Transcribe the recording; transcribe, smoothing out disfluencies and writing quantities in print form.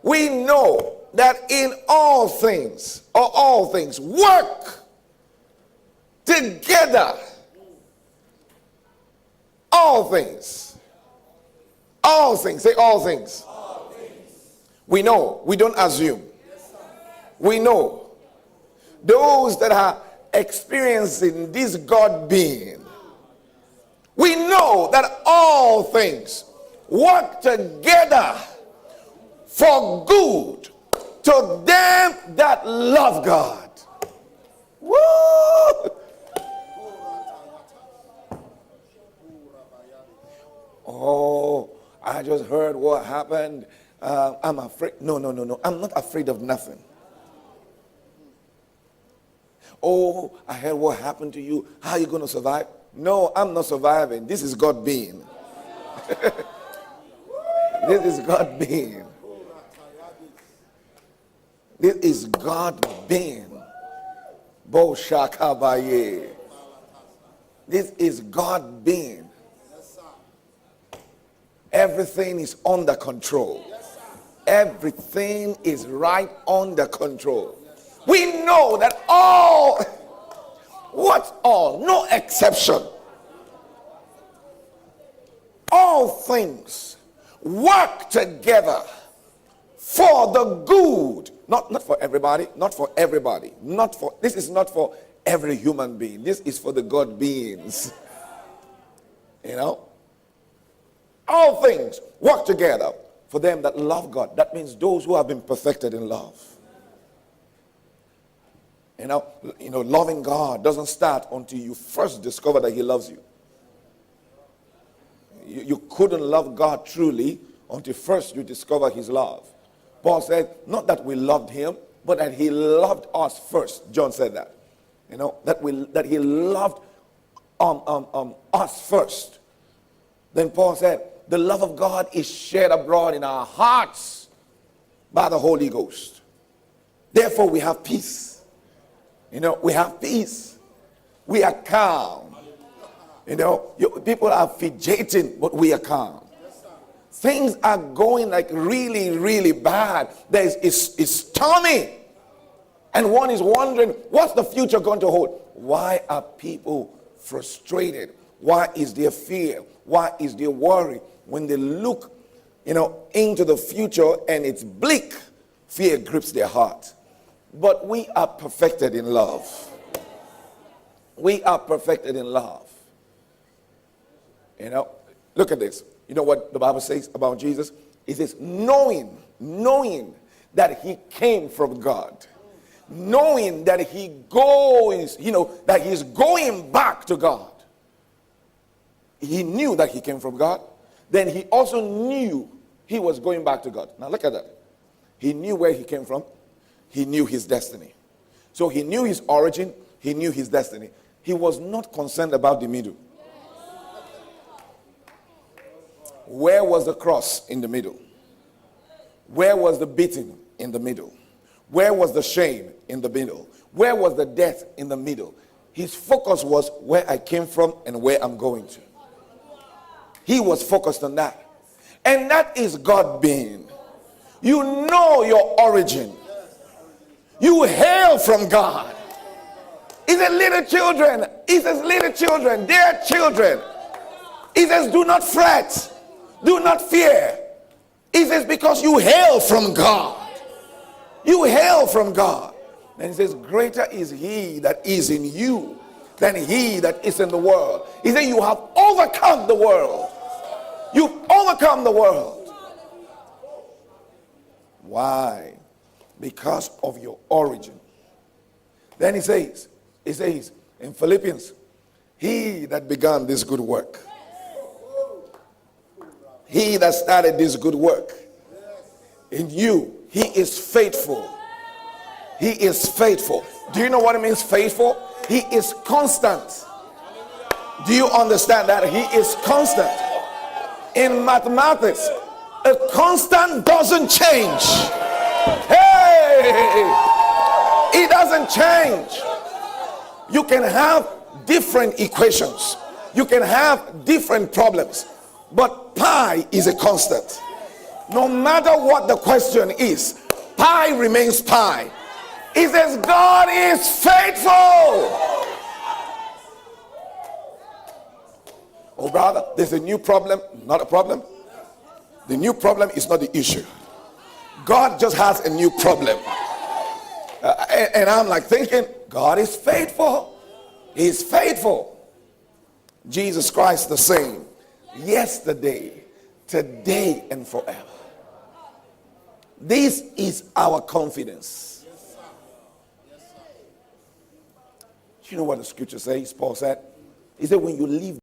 We know that in all things, or all things, work together. All things. All things. Say all things. All things. We know. We don't assume. We know. Those that are experiencing this God being, we know that all things work together for good to them that love God. Woo! Oh, I just heard what happened. I'm afraid. No. I'm not afraid of nothing. Oh, I heard what happened to you. How are you going to survive? No, I'm not surviving. This is God being. This is God being. This is God being. Bo Shakabaye. This is God being. Everything is under control. Everything is right under control. We know that all, what's all? No exception. All things work together for the good. Not for everybody, not for everybody. This is not for every human being. This is for the God beings. You know? All things work together for them that love God. That means those who have been perfected in love. You know, loving God doesn't start until you first discover that he loves you. You couldn't love God truly until first you discover his love. Paul said, not that we loved him, but that he loved us first. John said that. You know, that he loved us first. Then Paul said, the love of God is shed abroad in our hearts by the Holy Ghost. Therefore we have peace. You know, we have peace. We are calm. You know, people are fidgeting, but we are calm. Things are going like really, really bad. It's stormy. And one is wondering, what's the future going to hold? Why are people frustrated? Why is there fear? Why is there worry? When they look, into the future and it's bleak, fear grips their heart. But we are perfected in love. We are perfected in love. Look at this. You know what the Bible says about Jesus? It says, knowing that he came from God. Knowing that he goes, that he's going back to God. He knew that he came from God. Then he also knew he was going back to God. Now look at that. He knew where he came from. He knew his destiny. So he knew his origin. He knew his destiny. He was not concerned about the middle. Where was the cross? In the middle. Where was the beating? In the middle. Where was the shame? In the middle. Where was the death? In the middle. His focus was where I came from and where I'm going to. He was focused on that. And that is God being. You know your origin. You hail from God. He says, little children. He says, little children. Dear children. He says, do not fret. Do not fear. He says, because you hail from God. You hail from God. Then he says, greater is he that is in you than he that is in the world. He said, you have overcome the world. You've overcome the world. Why? Because of your origin. Then he says in Philippians, he that began this good work, he that started this good work in you, he is faithful. He is faithful. Do you know what it means, faithful? He is constant. Do you understand that? He is constant. In mathematics, a constant doesn't change. Hey! It doesn't change. You can have different equations. You can have different problems. But pi is a constant. No matter what the question is, pi remains pi. He says, God is faithful. Oh, brother, there's a new problem. Not a problem. The new problem is not the issue. God just has a new problem. And I'm like thinking, God is faithful. He's faithful. Jesus Christ the same. Yesterday, today, and forever. This is our confidence. You know what the scripture says? Paul said, he said, when you leave